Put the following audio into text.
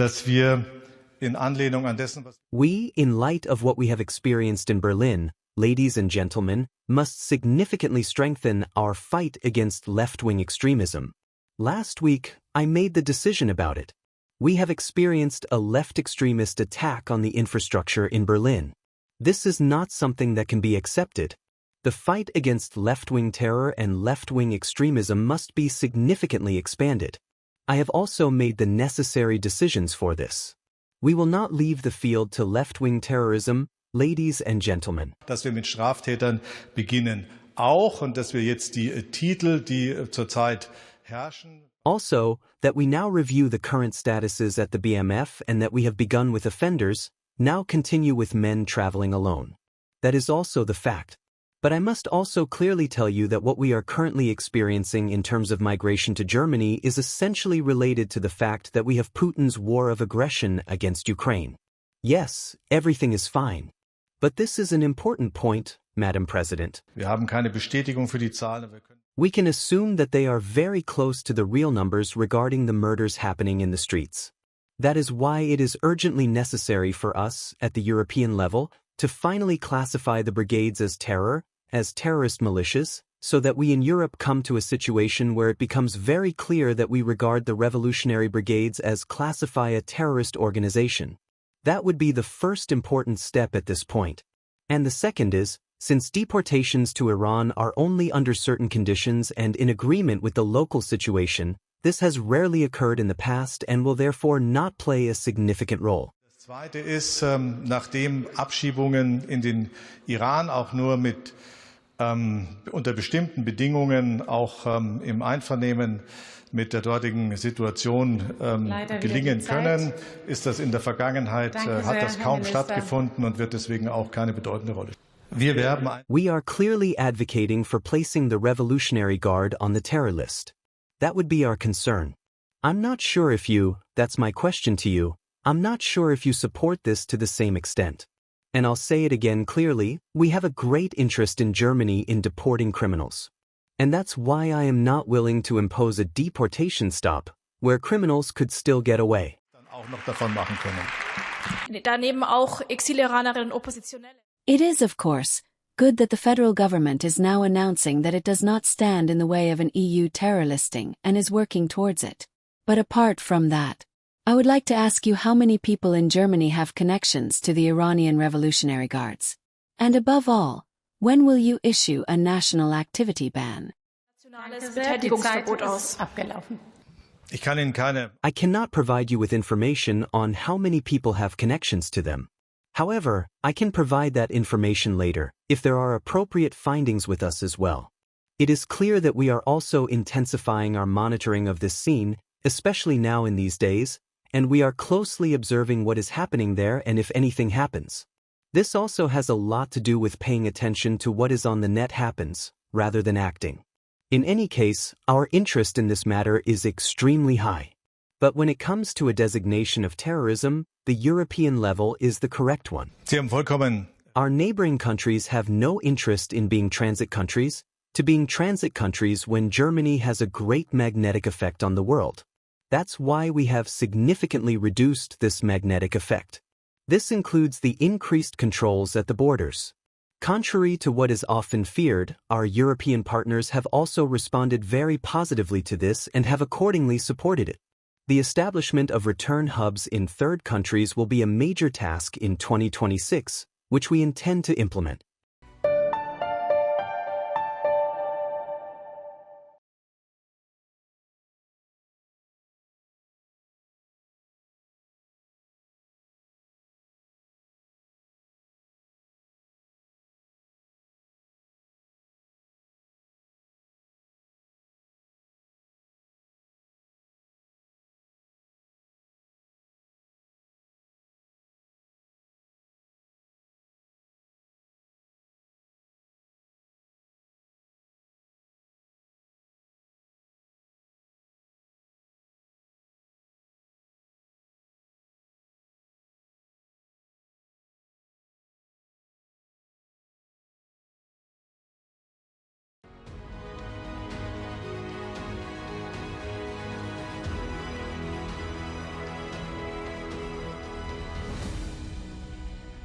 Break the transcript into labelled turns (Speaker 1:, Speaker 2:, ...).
Speaker 1: dass wir in Anlehnung an dessen, was
Speaker 2: We, in light of what we have experienced in Berlin, ladies and gentlemen, must significantly strengthen our fight against left-wing extremism. Last week, I made the decision about it. We have experienced a left extremist attack on the infrastructure in Berlin. This is not something that can be accepted. The fight against left-wing terror and left-wing extremism must be significantly expanded. I have also made the necessary decisions for this. We will not leave the field to left-wing terrorism, ladies and gentlemen.
Speaker 1: Dass wir mit Straftätern beginnen, auch und dass wir jetzt die Titel, die zurzeit herrschen.
Speaker 2: Also, that we now review the current statuses at the BMF and that we have begun with offenders, now continue with men traveling alone. That is also the fact. But I must also clearly tell you that what we are currently experiencing in terms of migration to Germany is essentially related to the fact that we have Putin's war of aggression against Ukraine. Yes, everything is fine. But this is an important point, Madam President.
Speaker 1: Wir haben keine Bestätigung für die Zahlen.
Speaker 2: We can assume that they are very close to the real numbers regarding the murders happening in the streets. That is why it is urgently necessary for us, at the European level, to finally classify the brigades as terrorist militias, so that we in Europe come to a situation where it becomes very clear that we regard the revolutionary brigades as classify a terrorist organization. That would be the first important step at this point. And the second is, since deportations to Iran are only under certain conditions and in agreement with the local situation, this has rarely occurred in the past and will therefore not play a significant role.
Speaker 1: Das Zweite ist, nachdem Abschiebungen in den Iran auch nur unter bestimmten Bedingungen auch im Einvernehmen mit der dortigen Situation gelingen können, ist das in der Vergangenheit, hat das kaum stattgefunden und wird deswegen auch keine bedeutende Rolle spielen.
Speaker 2: We are clearly advocating for placing the Revolutionary Guard on the terror list. That would be our concern. I'm not sure if that's my question to you, I'm not sure if you support this to the same extent. And I'll say it again clearly, we have a great interest in Germany in deporting criminals. And that's why I am not willing to impose a deportation stop, where criminals could still get away.
Speaker 3: Daneben auch Exil-Iranerinnen und Oppositionelle.
Speaker 4: It is, of course, good that the federal government is now announcing that it does not stand in the way of an EU terror listing and is working towards it. But apart from that, I would like to ask you how many people in Germany have connections to the Iranian Revolutionary Guards? And above all, when will you issue a national activity ban?
Speaker 2: I cannot provide you with information on how many people have connections to them. However, I can provide that information later, if there are appropriate findings with us as well. It is clear that we are also intensifying our monitoring of this scene, especially now in these days, and we are closely observing what is happening there and if anything happens. This also has a lot to do with paying attention to what is on the net happens, rather than acting. In any case, our interest in this matter is extremely high. But when it comes to a designation of terrorism, the European level is the correct one. Our neighboring countries have no interest in being transit countries, when Germany has a great magnetic effect on the world. That's why we have significantly reduced this magnetic effect. This includes the increased controls at the borders. Contrary to what is often feared, our European partners have also responded very positively to this and have accordingly supported it. The establishment of return hubs in third countries will be a major task in 2026, which we intend to implement.